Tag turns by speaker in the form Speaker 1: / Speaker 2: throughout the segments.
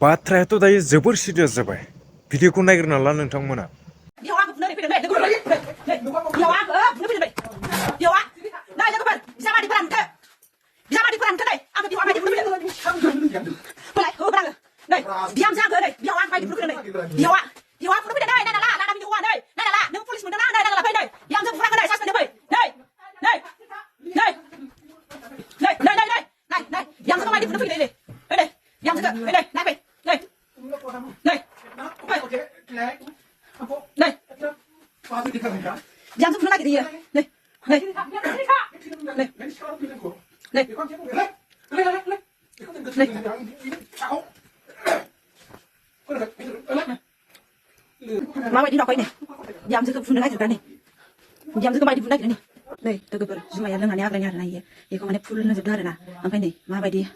Speaker 1: बाथ्रायाथ' दायो जोबोर सिरियास जाबाय भिडिअखौ नायग्रोना ला नोंथांमोना
Speaker 2: Yang tu pernah lagi dia. Nih. Nih. Nih. Nih. Mama đi đọc cái này. Yang tu pernah lagi kan nih. Yang tu kembali pernah nih. Nih, tu keber. Cuma yang lengan ya apa yang nih. Ya kau mana full nasi benar na. Sampai nih, mama dia.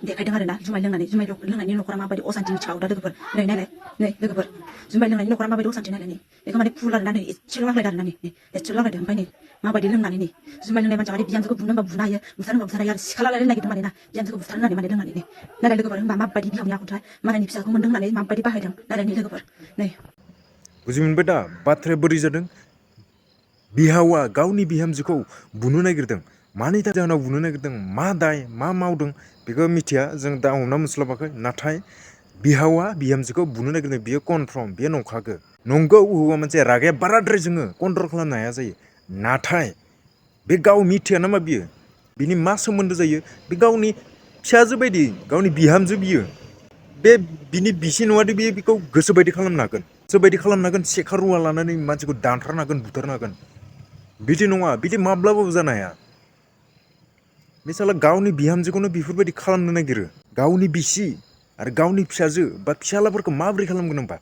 Speaker 2: Dia kadang ada na. Cuma lengan ni nak orang mama dia osan tinggi cakap dah keber. Nih. Nih, tu keber. Cuma lengan ni nak orang mama dia osan tinggi nih. Ya kau mana full ada nih. Celak lagi ada nih. Celak lagi sampai nih. Mama dia lengan ni. Cuma lengan macam dia yang tu bunuh bunuh ya. Bukan ya. Sekali lagi tu mana na. Yang tu bukan ni mana lengan ni. Nada lagi keber. Mama dia biar aku try. Mana ni bisa aku mendeng na. Mama dia bahaya. Nada ni lagi keber. Nih.
Speaker 1: बुजि मोनबाय दा बाथ्राया बोरै जादों बिहावा गावनि बिहामजोखौ बुनो नागिरदों मानि जाहोनाव बुनो नागिरदों मा दाय मा मावदों बेखौ मिथिया जों दा हमना मोनस्लाबाखै नाथाय बिहावा बिहामजोखौ बुनो नागिरदों बियो कनफार्म बियो नंखागौ नंगौ हौवा मोनसे रागाया बाराद्राय जोङो कन्ट्रल खालामनो हाया जायो नाथाय बे गाव मिथिया नामा बियो बिनि मा सोमोन्दो जायो बे गावनि फिसाजो बायदि गावनि बिहामजो बियो बे बिनि बिसि नङादि बियो बेखौ गोसो बायदि खालामनो हागोन गोसो बायदि खालामनो हागोन सेखा रुवा लानानै मानसिखौ दानथारनो हागोन बुथारनो हागोन बिदि नङा बिदि माब्लाबाबो जानो हाया बे साला गावनि बिहामजोखौनो बेफोरबायदि खालामनो नागिरो गावनि बिसि आरो गावनि फिसाजो बा फिसालाफोरखौ माबोरै खालामगोन होनबा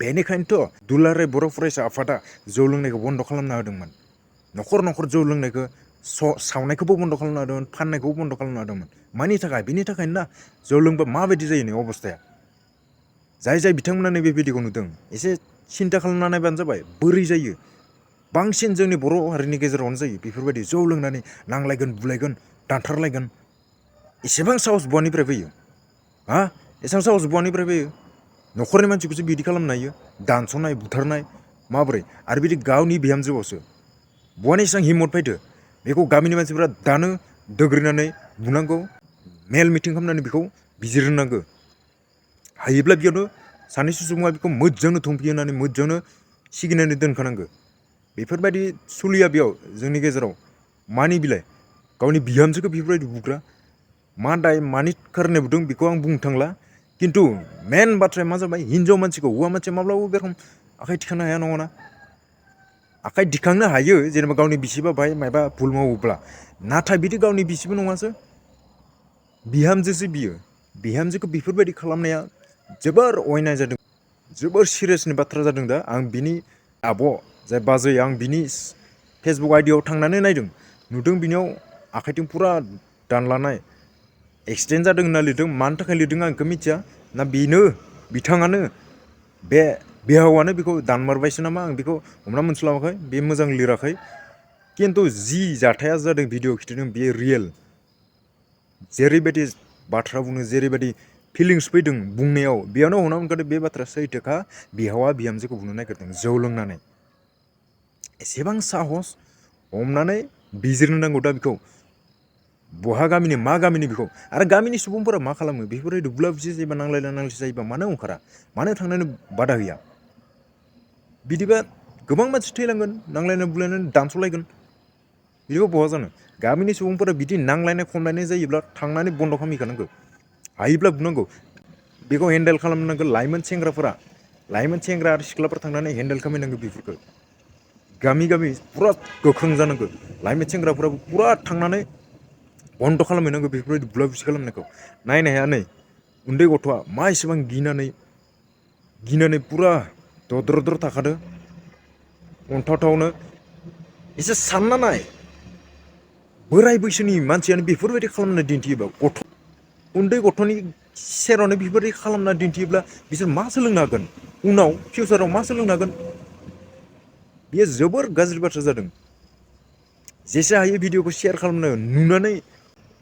Speaker 1: बेनिखायनोथ' दुलाराय बर' फरायसा आफादा जौ लोंनायखौ बन्द' खालामना होदोंमोन न'खर जौ लोंनायखौ सावनायखौबो बन्द' खालामना होदोंमोन फाननायखौबो बन्द' खालामना होदोंमोन मानि थाखाय बिनि थाखायनो ना जौ लोंबा माबायदि जायो नै अबस्थाया जाय बिथांमोना नैबे भिडिअखौ नुदों एसे सिन्था खालामना नायबानो जाबाय बोरै जायो बांसिन जोंनि बर' हारिनि गेजेरावनो जायो बेफोरबायदि जौ लोंनानै नांलायगोन बुलायगोन दानथारलायगोन एसेबां साहस बहानिफ्राय फैयो हा एसेबां साहस बहानिफ्राय फैयो न'खरनि मानसिखौसो बिदि खालामनो हायो दानस'नाय बुथारनाय माबोरै आरो बिदि गावनि बिहामजोआवसो बहानि एसेबां हिम्मत फैदो बेखौ गामिनि मानसिफ्रा दानो दोग्रोनानै बुनांगौ मेल मिटिं खालामनानै बेखौ बिजिरनांगौ हायोब्ला बेयावनो सानैसो सुबुङा बेखौ मोजांनो थंफिनानै मोजांनो सिगिनानै दोनखानांगौ बेफोरबायदि सोलिया बेयाव जोंनि गेजेराव मानि बिलाइ गावनि बिहामजोखौ बेफोरबायदि बुग्रा मा दाय मानि खारनै बुदों बेखौ आं बुंनो थांला खिन्थु मेन बाथ्राया मा जाबाय हिनजाव मानसिखौ हौवा मानसिया माब्लाबाबो बे रखम आखाइ थिखांनो हाया नङाना आखाइ दिखांनो हायो जेनेबा गावनि बिसिबा बाहाय माबा भुल मावोब्ला नाथाय बिदि गावनि बिसिबो नङासो बिहामजोसो बियो बिहामजोखौ बेफोरबायदि खालामनाया जोबोर अयनाय जादों जोबोर सिरियासनि बाथ्रा जादों दा आं बिनि आब' जाय बाजै आं बिनि फेसबुक आइडियाव थांनानै नायदों नुदों बिनियाव आखाइथिं फुरा दानलानाय एक्सिडेन्ट जादों होनना लिरदों मानि थाखाय लिरदों आं बेखौ मिथिया ना बेनो बिथाङानो बे बिहावानो बेखौ दानमारबायसो नामा आं बेखौ हमना मोनस्लाबाखै बे मोजां लिराखै खिन्थु जि जाथाया जादों भिडिअ खिथिदों बेयो रियेल जेरैबायदि बाथ्रा बुङो जेरैबायदि फिलिंस फैदों बुंनायाव बेयावनो हमना मोनखादों बे बाथ्रा सैथोखा बिहावा बिहामजोखौ बुनो नागिरदों जौ लोंनानै एसेबां साहस हमनानै बिजिरनो नांगौ दा बेखौ बहा गामिनि मा गामिनि बेखौ आरो गामिनि सुबुंफोरा मा खालामो बेफोरबायदि बुला बुसि जायोबा नांलायला नांलायसि जायोबा मानो ओंखारा मानो थांनानै बादा होया बिदिबा गोबां मानसि थैलांगोन नांलायनाय बुलायनानै दानस'लायगोन बिदिबा बहा जानो गामिनि सुबुंफोरा बिदि नांलायनाय खमलायनाय जायोब्ला थांनानै बन्द' खालामहैखानांगौ हायोब्ला बुनांगौ बेखौ हेन्डेल खालामनांगौ लाइमोन सेंग्रा आरो सिख्लाफोरा थांनानै हेन्डेल खालामनांगौ बेफोरखौ गामि पुरा गोख्रों जानांगौ लाइमोन सेंग्राफोराबो पुरा थांनानै बन्द' खालामहैनांगौ बेफोरबायदि बुला बुसि खालामनायखौ नायनो हाया नै उन्दै गथ'आ मा एसेबां गिनानै पुरा दद्र थाखादो अन्थावथावनो एसे सानना नाय बोराय बैसोनि मानसियानो बेफोरबायदि खालामना दिन्थियोबा उन्दै गथ'नि सेरावनो बेफोरबायदि खालामना दिन्थियोब्ला बिसोर मा सोलोंनो हागोन उनाव फिउचाराव मा सोलोंनो हागोन बेयो जोबोर गाज्रि बाथ्रा जादों जेसे हायो भिडिअखौ शेयार खालामनो नुनानै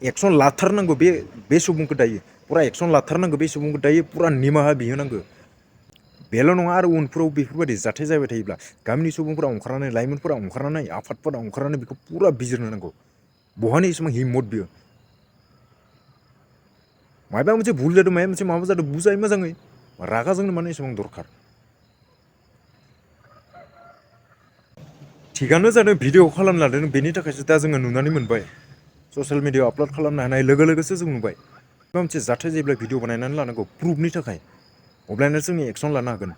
Speaker 1: एक्सन लाथारनांगौ बे सुबुंखौ दायो पुरा एक्सन लाथारनांगौ बे सुबुंखौ दायो पुरा निमाहा बिहोनांगौ बेल' नङा आरो उनफोराव बेफोरबायदि जाथाय जाबाय थायोब्ला गामिनि सुबुंफोरा ओंखारनानै लाइमोनफोरा ओंखारनानै आफादफोरा ओंखारनानै बेखौ पुरा बिजिरनो नांगौ बहानि एसेबां हिम्मत बियो माबा मोनसे भुल जादों माबा जादों बुजाय मोजाङै रागा जोंनो माने एसेबां दरखार थिगानो जादों भिडिअ खालामनो लादों बेनि थाखायसो दा जोङो नुनानै मोनबाय ससियेल मिडियाआव आपल'ड खालामनो हानाय लोगो लोगोसो जों नुबाय माबा मोनसे जाथाय जायोब्ला भिडिअ बानायनानै लानांगौ प्रुफनि थाखाय अब्लानो जोंनि एक्सन लानो हागोन